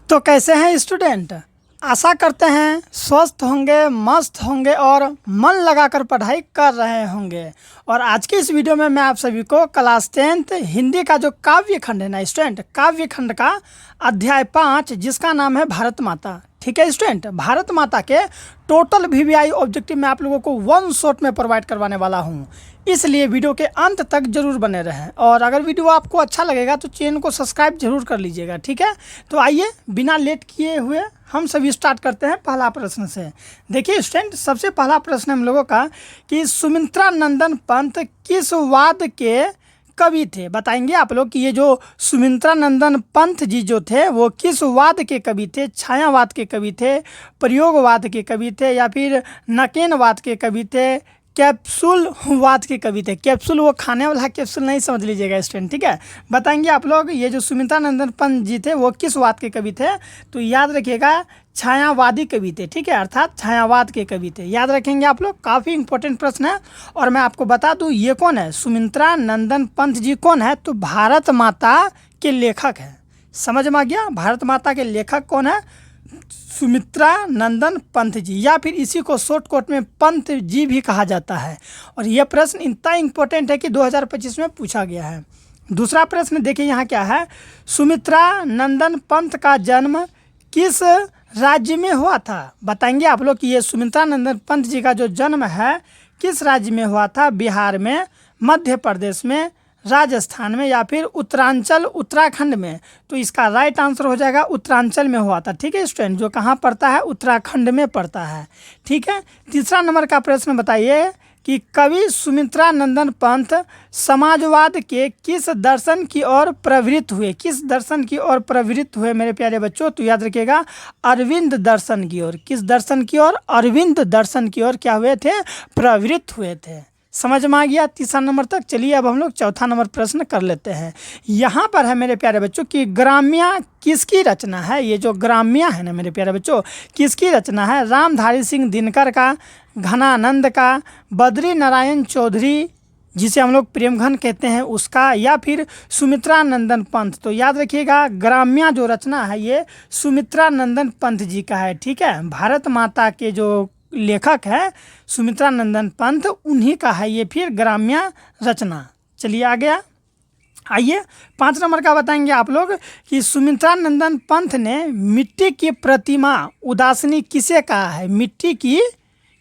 तो कैसे हैं स्टूडेंट। आशा करते हैं स्वस्थ होंगे, मस्त होंगे और मन लगाकर पढ़ाई कर रहे होंगे। और आज की इस वीडियो में मैं आप सभी को क्लास 10th हिंदी का जो काव्य खंड है ना स्टूडेंट, काव्य खंड का अध्याय 5 जिसका नाम है भारत माता। ठीक है स्टूडेंट, भारत माता के टोटल वीवीआई ऑब्जेक्टिव मैं आप लोगों को वन शॉट में प्रोवाइड करवाने वाला हूं, इसलिए वीडियो के अंत तक जरूर बने रहें। और अगर वीडियो आपको अच्छा लगेगा तो चैनल को सब्सक्राइब जरूर कर लीजिएगा। ठीक है, तो आइए बिना लेट किए हुए हम सभी स्टार्ट करते हैं पहला प्रश्न से। देखिए स्टूडेंट, सबसे पहला प्रश्न हम लोगों का कि सुमित्रा नंदन पंत किस वाद के कवि थे। बताएंगे आप लोग कि ये जो सुमित्रा नंदन पंत जी जो थे वो किस वाद के कवि थे। छायावाद के कवि थे, प्रयोगवाद के कवि थे, या फिर नकेनवाद के कवि थे, कैप्सूल वाद के कवि थे। कैप्सूल वो खाने वाला कैप्सूल नहीं समझ लीजिएगा स्टूडेंट। ठीक है, बताएंगे आप लोग ये जो सुमित्रा नंदन पंत जी थे वो किस वाद के कवि थे। तो याद रखिएगा छायावादी कवि थे। ठीक है, अर्थात छायावाद के कवि थे। याद रखेंगे आप लोग, काफ़ी इंपॉर्टेंट प्रश्न है। और मैं आपको बता दूं ये कौन है, सुमित्रा नंदन पंत जी कौन है। तो भारत माता के लेखक है। समझ में आ गया, भारत माता के लेखक कौन है, सुमित्रा नंदन पंत जी, या फिर इसी को शॉर्टकट में पंत जी भी कहा जाता है। और यह प्रश्न इतना इंपॉर्टेंट है कि 2025 में पूछा गया है। दूसरा प्रश्न देखिए यहाँ क्या है, सुमित्रा नंदन पंत का जन्म किस राज्य में हुआ था। बताएंगे आप लोग कि ये सुमित्रा नंदन पंत जी का जो जन्म है किस राज्य में हुआ था। बिहार में, मध्य प्रदेश में, राजस्थान में, या फिर उत्तरांचल उत्तराखंड में। तो इसका राइट आंसर हो जाएगा उत्तरांचल में हुआ था। ठीक है स्टूडेंट, जो कहाँ पड़ता है, उत्तराखंड में पड़ता है। ठीक है, तीसरा नंबर का प्रश्न बताइए कि कवि सुमित्रा नंदन पंत समाजवाद के किस दर्शन की ओर प्रवृत्त हुए। किस दर्शन की ओर प्रवृत्त हुए मेरे प्यारे बच्चों। तो याद रखिएगा अरविंद दर्शन की ओर। किस दर्शन की ओर, अरविंद दर्शन की ओर क्या हुए थे, प्रवृत्त हुए थे। समझ में आ गया तीसरा नंबर तक। चलिए अब हम लोग चौथा नंबर प्रश्न कर लेते हैं। यहाँ पर है मेरे प्यारे बच्चों कि ग्राम्या किसकी रचना है। ये जो ग्राम्या है ना मेरे प्यारे बच्चों, किसकी रचना है। रामधारी सिंह दिनकर का, घनानंद का, बद्री नारायण चौधरी जिसे हम लोग प्रेमघन कहते हैं उसका, या फिर सुमित्रा नंदन पंत। तो याद रखिएगा ग्राम्या जो रचना है ये सुमित्रा नंदन पंत जी का है। ठीक है, भारत माता के जो लेखक है सुमित्रा नंदन पंत उन्हीं का है ये फिर ग्राम्य रचना। चलिए आ गया। आइए 5 नंबर का बताएंगे आप लोग कि सुमित्रा नंदन पंत ने मिट्टी की प्रतिमा उदासनी किसे कहा है। मिट्टी की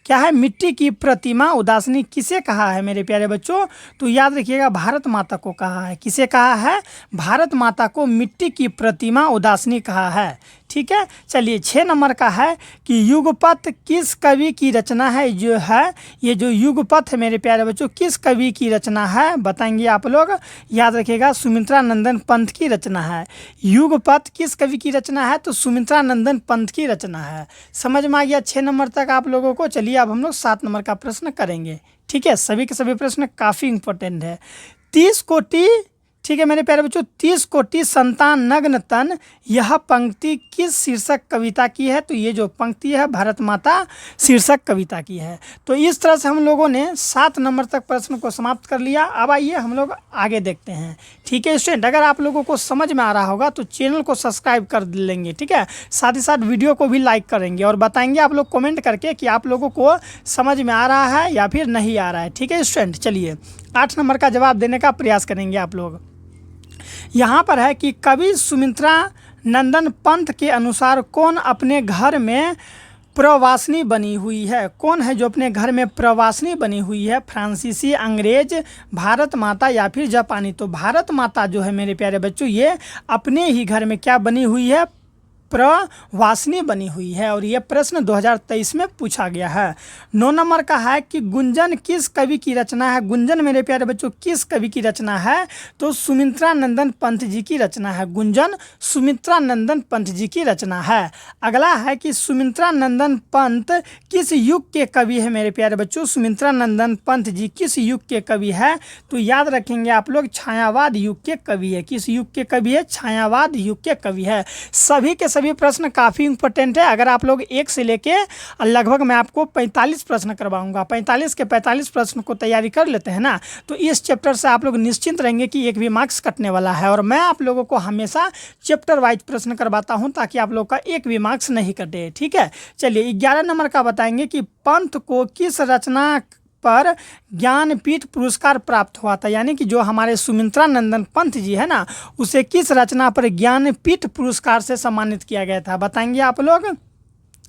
क्या है, मिट्टी की प्रतिमा उदासनी किसे कहा है मेरे प्यारे बच्चों। तो याद रखिएगा भारत माता को कहा है। किसे कहा है, भारत माता को मिट्टी की प्रतिमा उदासनी कहा है। ठीक है, चलिए 6 नंबर का है कि युगपथ किस कवि की रचना है। जो है ये जो युगपथ है मेरे प्यारे बच्चों किस कवि की रचना है। बताएंगे आप लोग, याद रखिएगा सुमित्रा नंदन पंत की रचना है। युगपथ किस कवि की रचना है, तो सुमित्रा नंदन पंत की रचना है। समझ में आ गया 6 नंबर तक आप लोगों को। चलिए अब हम लोग 7 नंबर का प्रश्न करेंगे। ठीक है, सभी के सभी प्रश्न काफ़ी इंपॉर्टेंट है। 30 कोटि, ठीक है मेरे प्यारे बच्चों, 30 कोटि संतान नग्न तन, यह पंक्ति किस शीर्षक कविता की है। तो ये जो पंक्ति है भारत माता शीर्षक कविता की है। तो इस तरह से हम लोगों ने 7 नंबर तक प्रश्न को समाप्त कर लिया। अब आइए हम लोग आगे देखते हैं। ठीक है स्टूडेंट, अगर आप लोगों को समझ में आ रहा होगा तो चैनल को सब्सक्राइब कर लेंगे। ठीक है, साथ ही साथ वीडियो को भी लाइक करेंगे और बताएंगे आप लोग कमेंट करके कि आप लोगों को समझ में आ रहा है या फिर नहीं आ रहा है। ठीक है स्टूडेंट, चलिए 8 नंबर का जवाब देने का प्रयास करेंगे आप लोग। यहाँ पर है कि कवि सुमित्रा नंदन पंत के अनुसार कौन अपने घर में प्रवासिनी बनी हुई है। कौन है जो अपने घर में प्रवासिनी बनी हुई है, फ्रांसीसी, अंग्रेज, भारत माता या फिर जापानी। तो भारत माता जो है मेरे प्यारे बच्चों ये अपने ही घर में क्या बनी हुई है, प्रवासिनी बनी हुई है। और यह प्रश्न 2023 में पूछा गया है। 9 नंबर का है कि गुंजन किस कवि की रचना है। गुंजन मेरे प्यारे बच्चों किस कवि की रचना है, तो सुमित्रा नंदन पंत जी की रचना है। गुंजन सुमित्रा नंदन पंत जी की रचना है। अगला है कि सुमित्रा नंदन पंत किस युग के कवि है मेरे प्यारे बच्चों। सुमित्रा नंदन पंत जी किस युग के कवि है। तो याद रखेंगे आप लोग छायावाद युग के कवि है। किस युग के कवि है, छायावाद युग के कवि है। सभी के सभी प्रश्न काफ़ी इंपॉर्टेंट है। अगर आप लोग 1 से लेके लगभग मैं आपको 45 प्रश्न करवाऊंगा, 45 के 45 प्रश्न को तैयारी कर लेते हैं ना, तो इस चैप्टर से आप लोग निश्चिंत रहेंगे कि एक भी मार्क्स कटने वाला है। और मैं आप लोगों को हमेशा चैप्टर वाइज प्रश्न करवाता हूँ ताकि आप लोग का एक भी मार्क्स नहीं कटे। ठीक है, चलिए 11 नंबर का बताएंगे कि पंत को किस रचना पर ज्ञानपीठ पुरस्कार प्राप्त हुआ था। यानी कि जो हमारे सुमित्रा नंदन पंत जी है ना, उसे किस रचना पर ज्ञानपीठ पुरस्कार से सम्मानित किया गया था, बताएंगे आप लोग।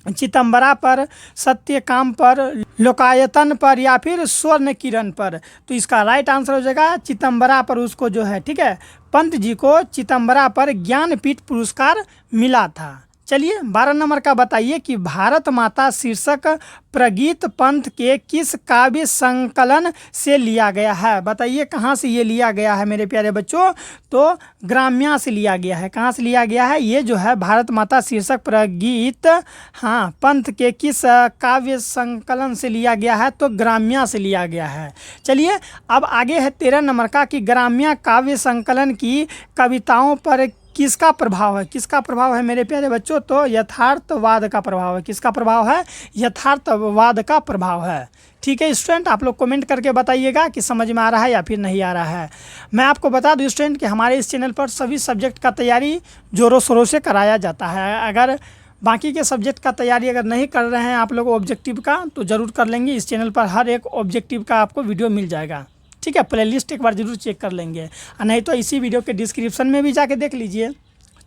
चितंबरा पर, सत्यकाम पर, लोकायतन पर या फिर स्वर्ण किरण पर। तो इसका राइट आंसर हो जाएगा चितंबरा पर। उसको जो है, ठीक है, पंत जी को चितंबरा पर ज्ञानपीठ पुरस्कार मिला था। चलिए 12 नंबर का बताइए कि भारत माता शीर्षक प्रगीत पंत के किस काव्य संकलन से लिया गया है। बताइए कहाँ से ये लिया गया है मेरे प्यारे बच्चों, तो ग्राम्या से लिया गया है। कहाँ से लिया गया है, ये जो है भारत माता शीर्षक प्रगीत, हाँ, पंत के किस काव्य संकलन से लिया गया है, तो ग्राम्या से लिया गया है। चलिए अब आगे है 13 नंबर का कि ग्राम्या काव्य संकलन की कविताओं पर किसका प्रभाव है। किसका प्रभाव है मेरे प्यारे बच्चों, तो यथार्थवाद का प्रभाव है। किसका प्रभाव है, यथार्थवाद का प्रभाव है। ठीक है स्टूडेंट, आप लोग कमेंट करके बताइएगा कि समझ में आ रहा है या फिर नहीं आ रहा है। मैं आपको बता दूं स्टूडेंट कि हमारे इस चैनल पर सभी सब्जेक्ट का तैयारी ज़ोरों शोरों से कराया जाता है। अगर बाकी के सब्जेक्ट का तैयारी अगर नहीं कर रहे हैं आप लोग ऑब्जेक्टिव का, तो ज़रूर कर लेंगे। इस चैनल पर हर एक ऑब्जेक्टिव का आपको वीडियो मिल जाएगा। ठीक है, प्लेलिस्ट एक बार जरूर चेक कर लेंगे, नहीं तो इसी वीडियो के डिस्क्रिप्शन में भी जाके देख लीजिए।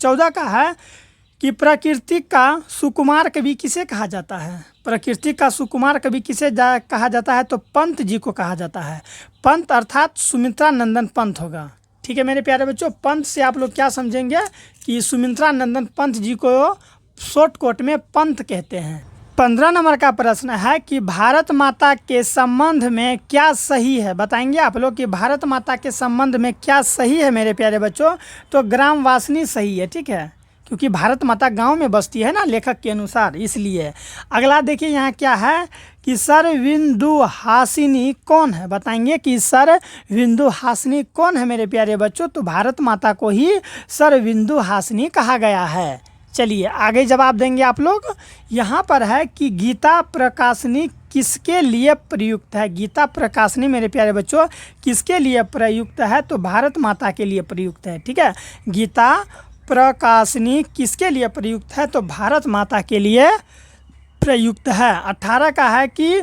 14 का है कि प्रकृति का सुकुमार कवि किसे कहा जाता है। प्रकृति का सुकुमार कवि किसे कहा जाता है, तो पंत जी को कहा जाता है। पंत अर्थात सुमित्रा नंदन पंत होगा। ठीक है मेरे प्यारे बच्चों, पंत से आप लोग क्या समझेंगे कि सुमित्रा नंदन पंत जी को शॉर्टकट में पंत कहते हैं। 15 नंबर का प्रश्न है कि भारत माता के संबंध में क्या सही है। बताएंगे आप लोग कि भारत माता के संबंध में क्या सही है मेरे प्यारे बच्चों, तो ग्रामवासिनी सही है। ठीक है, क्योंकि भारत माता गांव में बसती है ना लेखक के अनुसार, इसलिए। अगला देखिए यहाँ क्या है कि सरविंदुहासिनी कौन है। बताएंगे कि सरविंदुहासिनी कौन है मेरे प्यारे बच्चों, तो भारत माता को ही सरविंदुहासिनी कहा गया है। चलिए आगे जवाब देंगे आप लोग। यहाँ पर है कि गीता प्रकाशनी किसके लिए प्रयुक्त है। गीता प्रकाशनी मेरे प्यारे बच्चों किसके लिए प्रयुक्त है, तो भारत माता के लिए प्रयुक्त है। ठीक है, गीता प्रकाशनी किसके लिए प्रयुक्त है, तो भारत माता के लिए प्रयुक्त है। 18 का है कि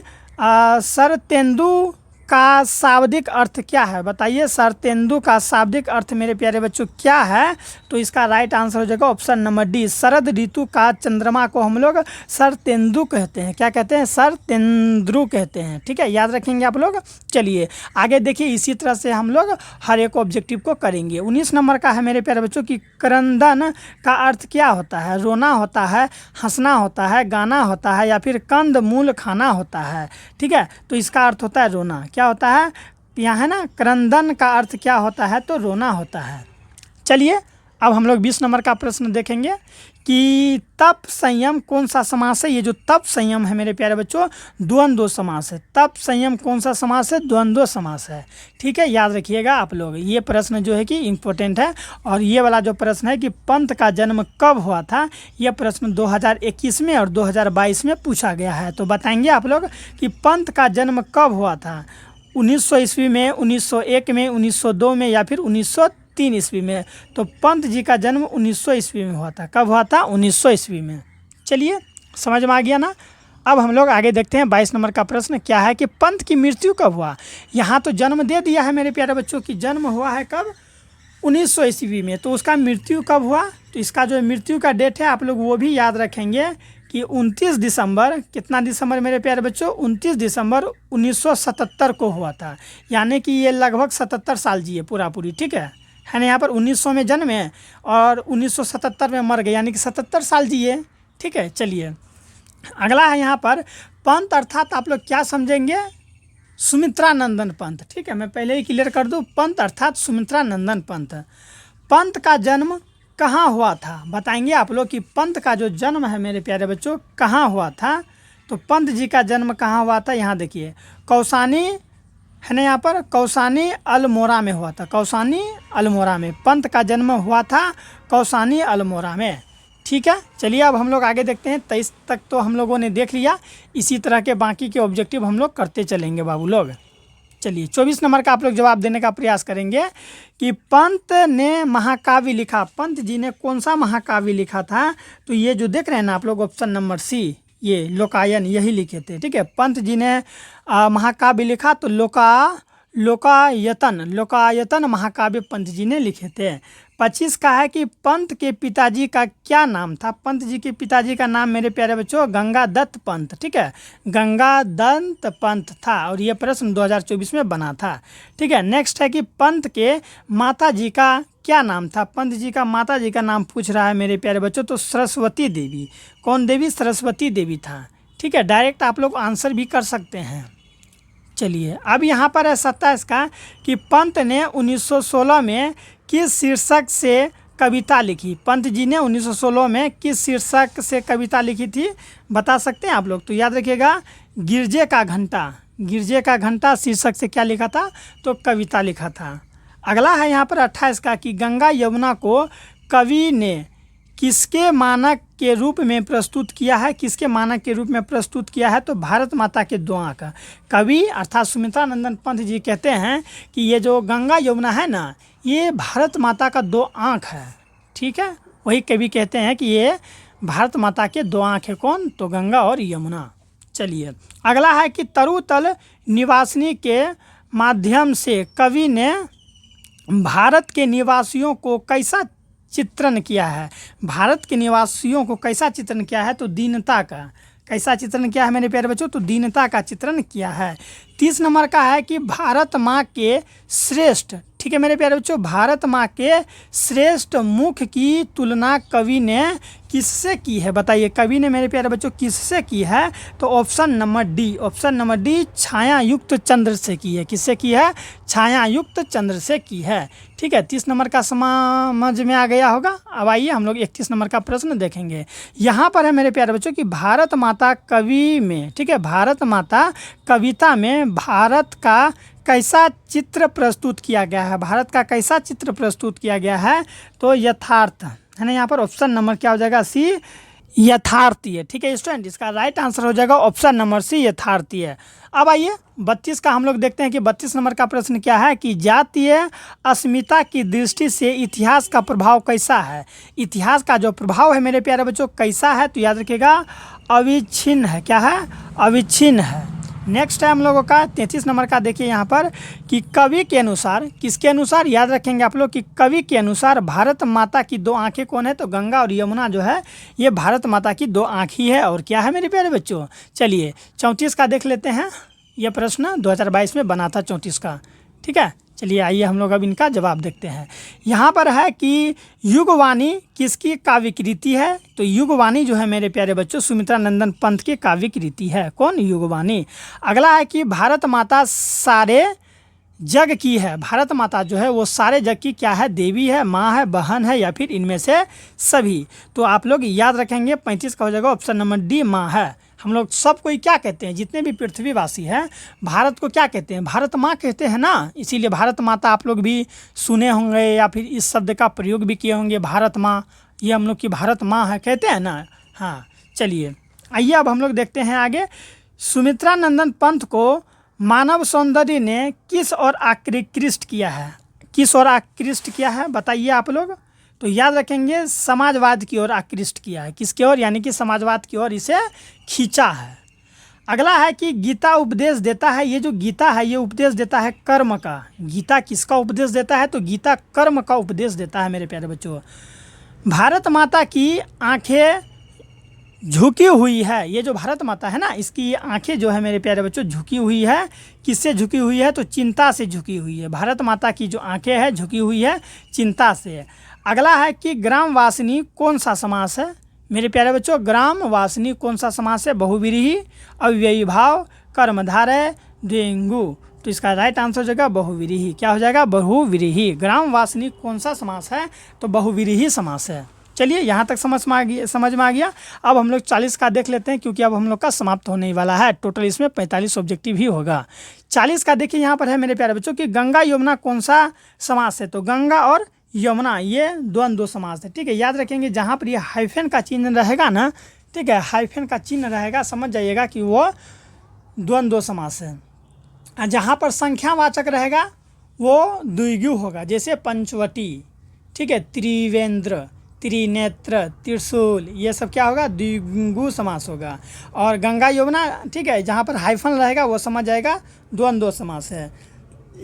शरतेंदु का शाब्दिक अर्थ क्या है। बताइए शरतेंदु का शाब्दिक अर्थ मेरे प्यारे बच्चों क्या है, तो इसका राइट आंसर हो जाएगा ऑप्शन नंबर डी। शरद ऋतु का चंद्रमा को हम लोग शरतेंदु कहते हैं। क्या कहते हैं, शरतेंदु कहते हैं। ठीक है, याद रखेंगे आप लोग। चलिए आगे देखिए, इसी तरह से हम लोग हर एक ऑब्जेक्टिव को करेंगे। 19 नंबर का है मेरे प्यारे बच्चों कि क्रंदन का अर्थ क्या होता है। रोना होता है, हंसना होता है, गाना होता है या फिर कंद मूल खाना होता है। ठीक है, तो इसका अर्थ होता है रोना। क्या होता है यहाँ है ना, क्रंदन का अर्थ क्या होता है, तो रोना होता है। चलिए अब हम लोग 20 नंबर का प्रश्न देखेंगे कि तप संयम कौन सा समास है। ये जो तप संयम है मेरे प्यारे बच्चों द्वंद्व समास है। तप संयम कौन सा समास है, द्वंद्व समास है। ठीक है, याद रखिएगा आप लोग। ये प्रश्न जो है कि इम्पोर्टेंट है। और ये वाला जो प्रश्न है कि पंत का जन्म कब हुआ था, यह प्रश्न 2021 में और 2022 में पूछा गया है। तो बताएंगे आप लोग कि पंत का जन्म कब हुआ था। 1900 ईस्वी में, 1901 में, 1902 में या फिर 1903 ईस्वी में। तो पंत जी का जन्म 1900 ईस्वी में हुआ था। कब हुआ था, 1900 ईस्वी में। चलिए समझ में आ गया ना। अब हम लोग आगे देखते हैं 22 नंबर का प्रश्न क्या है कि पंत की मृत्यु कब हुआ। यहाँ तो जन्म दे दिया है मेरे प्यारे बच्चों की जन्म हुआ है कब, 1900 ईस्वी में। तो उसका मृत्यु कब हुआ, तो इसका जो मृत्यु का डेट है आप लोग वो भी याद रखेंगे कि 29 दिसंबर, कितना दिसंबर मेरे प्यारे बच्चों, 29 दिसंबर 1977 को हुआ था। यानी कि ये लगभग 77 साल जिए पूरा पूरी। ठीक है ना, यहाँ पर 1900 में जन्मे और 1977 में मर गए, यानी कि 77 साल जिए। ठीक है, चलिए अगला है यहाँ पर पंत अर्थात आप लोग क्या समझेंगे, सुमित्रा नंदन पंत। ठीक है, मैं पहले ही क्लियर कर दूँ, पंत अर्थात सुमित्रा नंदन पंत। पंत का जन्म कहाँ हुआ था। बताएंगे आप लोग कि पंत का जो जन्म है मेरे प्यारे बच्चों कहाँ हुआ था। तो पंत जी का जन्म कहाँ हुआ था, यहाँ देखिए कौसानी है ना, यहाँ पर कौसानी अल्मोड़ा में हुआ था। कौसानी अल्मोड़ा में पंत का जन्म हुआ था, कौसानी अल्मोड़ा में। ठीक है, चलिए अब हम लोग आगे देखते हैं। 23 तक तो हम लोगों ने देख लिया, इसी तरह के बाकी के ऑब्जेक्टिव हम लोग करते चलेंगे बाबू लोग। चलिए 24 नंबर का आप लोग जवाब देने का प्रयास करेंगे कि पंत ने महाकाव्य लिखा। पंत जी ने कौन सा महाकाव्य लिखा था? तो ये जो देख रहे हैं ना आप लोग, ऑप्शन नंबर सी, ये लोकायन, यही लिखे थे। ठीक है, पंत जी ने महाकाव्य लिखा तो लोकायतन महाकाव्य पंत जी ने लिखे थे। 25 का है कि पंत के पिताजी का क्या नाम था? पंत जी के पिताजी का नाम मेरे प्यारे बच्चों गंगादत्त पंत। ठीक है, गंगादत्त पंत था और ये प्रश्न 2024 में बना था। ठीक है, नेक्स्ट है कि पंत के माता जी का क्या नाम था? पंत जी का माता जी का नाम पूछ रहा है मेरे प्यारे बच्चों, तो सरस्वती देवी। कौन देवी? सरस्वती देवी था। ठीक है, डायरेक्ट आप लोग आंसर भी कर सकते हैं। चलिए अब यहाँ पर है 27 का कि पंत ने 1916 में किस शीर्षक से कविता लिखी? पंत जी ने 1916 में किस शीर्षक से कविता लिखी थी, बता सकते हैं आप लोग? तो याद रखिएगा, गिरजे का घंटा। गिरजे का घंटा शीर्षक से क्या लिखा था? तो कविता लिखा था। अगला है यहाँ पर 28 का कि गंगा यमुना को कवि ने किसके मानक के रूप में प्रस्तुत किया है? किसके मानक के रूप में प्रस्तुत किया है? तो भारत माता के दो आँख। कवि अर्थात सुमित्रा नंदन पंत जी कहते हैं कि ये जो गंगा यमुना है ना, ये भारत माता का दो आँख है। ठीक है, वही कवि कहते हैं कि ये भारत माता के दो आँख है। कौन? तो गंगा और यमुना। चलिए अगला है कि तरुतल निवासिनी के माध्यम से कवि ने भारत के निवासियों को कैसा चित्रण किया है? भारत के निवासियों को कैसा चित्रण किया है? तो दीनता का। कैसा चित्रण किया है मेरे प्यारे बच्चों? तो दीनता का चित्रण किया है। 30 नंबर का है कि भारत माँ के श्रेष्ठ, ठीक है मेरे प्यारे बच्चों, भारत माँ के श्रेष्ठ मुख की तुलना कवि ने किससे की है? बताइए, कवि ने मेरे प्यारे बच्चों किससे की है? तो ऑप्शन नंबर डी, छायायुक्त चंद्र से की है। किससे की है? छायायुक्त चंद्र से की है। ठीक है, 30 नंबर का समझ में आ गया होगा। अब आइए हम लोग 31 नंबर का प्रश्न देखेंगे। यहाँ पर है मेरे प्यारे बच्चों कि भारत माता कवि में, ठीक है, भारत माता कविता में भारत का कैसा चित्र प्रस्तुत किया गया है? भारत का कैसा चित्र प्रस्तुत किया गया है? तो यथार्थ है ना। यहाँ पर ऑप्शन नंबर क्या हो जाएगा? सी, यथार्थीय। ठीक है स्टूडेंट, इसका राइट आंसर हो जाएगा ऑप्शन नंबर सी, यथार्थीय। अब आइए 32 का हम लोग देखते हैं कि 32 नंबर का प्रश्न क्या है कि जातीय अस्मिता की दृष्टि से इतिहास का प्रभाव कैसा है? इतिहास का जो प्रभाव है मेरे प्यारे बच्चों कैसा है? तो याद रखिएगा, अविच्छिन्न है। क्या है? अविच्छिन्न है। नेक्स्ट है हम लोगों का 33 नंबर का, देखिए यहाँ पर कि कवि के अनुसार, किसके अनुसार? याद रखेंगे आप लोग कि कवि के अनुसार भारत माता की दो आंखें कौन है? तो गंगा और यमुना जो है ये भारत माता की दो आँख ही है। और क्या है मेरे प्यारे बच्चों? चलिए 34 का देख लेते हैं। यह प्रश्न 2022 में बना था 34 का। ठीक है, चलिए आइए हम लोग अब इनका जवाब देखते हैं। यहाँ पर है कि युगवाणी किसकी काव्य कृति है? तो युगवाणी जो है मेरे प्यारे बच्चों सुमित्रा नंदन पंत की काव्य कृति है। कौन? युगवाणी। अगला है कि भारत माता सारे जग की है। भारत माता जो है वो सारे जग की क्या है? देवी है, माँ है, बहन है, या फिर इनमें से सभी? तो आप लोग याद रखेंगे 35 का हो जाएगा ऑप्शन नंबर डी, माँ है। हम लोग सब कोई क्या कहते हैं? जितने भी पृथ्वीवासी हैं भारत को क्या कहते हैं? भारत माँ कहते हैं ना। इसीलिए भारत माता आप लोग भी सुने होंगे या फिर इस शब्द का प्रयोग भी किए होंगे, भारत माँ, ये हम लोग की भारत माँ है कहते हैं ना। हाँ, चलिए आइए अब हम लोग देखते हैं आगे। सुमित्रा नंदन पंत को मानव सौंदर्य ने किस ओर आकृष्ट किया है? किस ओर आकृष्ट किया है बताइए आप लोग? तो याद रखेंगे, समाजवाद की ओर आकृष्ट किया है। किसकी ओर? यानी कि समाजवाद की ओर इसे खींचा है। अगला है कि गीता उपदेश देता है। ये जो गीता है ये उपदेश देता है कर्म का। गीता किसका उपदेश देता है? तो गीता कर्म का उपदेश देता है मेरे प्यारे बच्चों। भारत माता की आंखें झुकी हुई है। ये जो भारत माता है ना, इसकी आंखें जो है मेरे प्यारे बच्चों झुकी हुई है। किससे झुकी हुई है? तो चिंता से झुकी हुई है। भारत माता की जो आंखें हैं झुकी हुई है चिंता से। अगला है कि ग्रामवासिनी कौन सा समास है? मेरे प्यारे बच्चों ग्रामवासिनी कौन सा समास है? बहुव्रीहि, अव्ययी भाव, कर्मधारय, द्विगु। तो इसका राइट आंसर हो जाएगा बहुव्रीहि। क्या हो जाएगा? बहुव्रीहि। ग्रामवासिनी कौन सा समास है? तो बहुव्रीहि समास है। चलिए यहाँ तक समझ में आ गया। अब हम लोग 40 का देख लेते हैं क्योंकि अब हम लोग का समाप्त होने ही वाला है। टोटल इसमें 45 ऑब्जेक्टिव ही होगा। 40 का देखिए यहाँ पर है मेरे प्यारे बच्चों कि गंगा यमुना कौन सा समास है? तो गंगा और यमुना, ये द्वंद्व समास है। ठीक है, याद रखेंगे जहाँ पर ये हाइफन का चिन्ह रहेगा ना, ठीक है, हाइफन का चिन्ह रहेगा, समझ जाइएगा कि वो द्वंद्व समास है। और जहाँ पर संख्यावाचक रहेगा वो द्विगु होगा, जैसे पंचवटी, ठीक है, त्रिवेंद्र, त्रिनेत्र, त्रिशूल, ये सब क्या होगा, द्विगु समास होगा। और गंगा यमुना, ठीक है, जहाँ पर हाइफन रहेगा वो समझ जाएगा द्वंद्व समास है।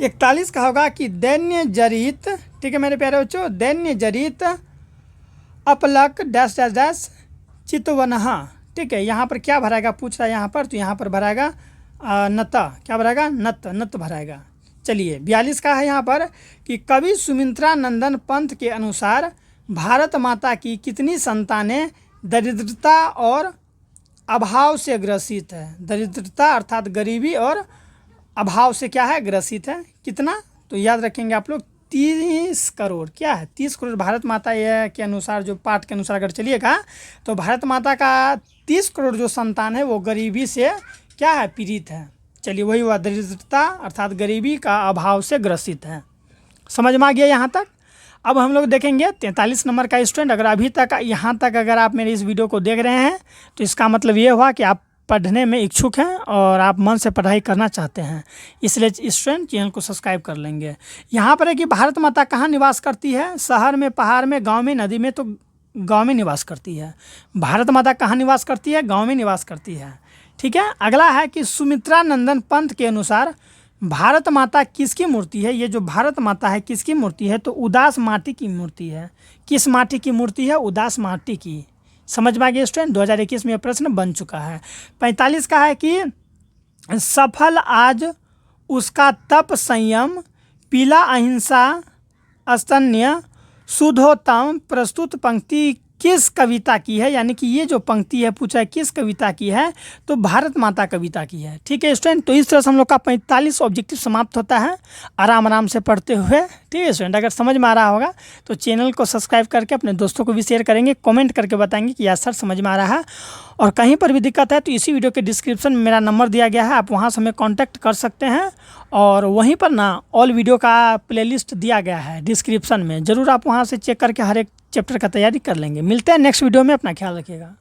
41 का होगा कि दैन्य जरित, ठीक है मेरे प्यारे बच्चों, दैन्य जरित अपलक डैश डैश डैश चितवनहा, ठीक है, यहाँ पर क्या भराएगा पूछ रहा है यहाँ पर, तो यहाँ पर भराएगा नता, क्या भराएगा, नत भराएगा। चलिए 42 का है यहाँ पर कि कवि सुमित्रा नंदन पंत के अनुसार भारत माता की कितनी संतानें दरिद्रता और अभाव से ग्रसित है। दरिद्रता अर्थात गरीबी और अभाव से क्या है, ग्रसित है। कितना, तो याद रखेंगे आप लोग 30 करोड़, क्या है 30 करोड़। भारत माता ये के अनुसार, जो पाठ के अनुसार अगर चलिएगा तो भारत माता का 30 करोड़ जो संतान है वो गरीबी से क्या है, पीड़ित है। चलिए वही हुआ, दरिद्रता अर्थात गरीबी का अभाव से ग्रसित है। समझ में आ गया यहाँ तक। अब हम लोग देखेंगे 43 नंबर का स्टूडेंट, अगर अभी तक यहाँ तक अगर आप मेरे इस वीडियो को देख रहे हैं तो इसका मतलब ये हुआ कि आप पढ़ने में इच्छुक हैं और आप मन से पढ़ाई करना चाहते हैं, इसलिए स्टूडेंट चैनल को सब्सक्राइब कर लेंगे। यहाँ पर है कि भारत माता कहाँ निवास करती है, शहर में, पहाड़ में, गाँव में, नदी में, तो गाँव में निवास करती है। भारत माता कहाँ निवास करती है, गाँव में निवास करती है। ठीक है, अगला है कि सुमित्रा नंदन पंत के अनुसार भारत माता किसकी मूर्ति है। ये जो भारत माता है किसकी मूर्ति है, तो उदास माटी की मूर्ति है। किस माटी की मूर्ति है, उदास माटी की। समझ में आ गया स्टूडेंट, 2021 में यह प्रश्न बन चुका है। 45 का है कि सफल आज उसका तप संयम, पीला अहिंसा स्तन्य शुद्धोत्तम प्रस्तुत पंक्ति किस कविता की है, यानी कि ये जो पंक्ति है पूछा है किस कविता की है, तो भारत माता कविता की है। ठीक है स्टूडेंट, तो इस तरह से हम लोग का 45 ऑब्जेक्टिव समाप्त होता है आराम आराम से पढ़ते हुए। ठीक है स्टूडेंट, अगर समझ में आ रहा होगा तो चैनल को सब्सक्राइब करके अपने दोस्तों को भी शेयर करेंगे, कमेंट करके बताएंगे कि यार सर समझ में आ रहा है। और कहीं पर भी दिक्कत है तो इसी वीडियो के डिस्क्रिप्शन में मेरा नंबर दिया गया है, आप वहाँ से हमें कॉन्टैक्ट कर सकते हैं। और वहीं पर ना ऑल वीडियो का प्लेलिस्ट दिया गया है डिस्क्रिप्शन में, ज़रूर आप वहाँ से चेक करके हर एक चैप्टर का तैयारी कर लेंगे। मिलते हैं नेक्स्ट वीडियो में, अपना ख्याल रखिएगा।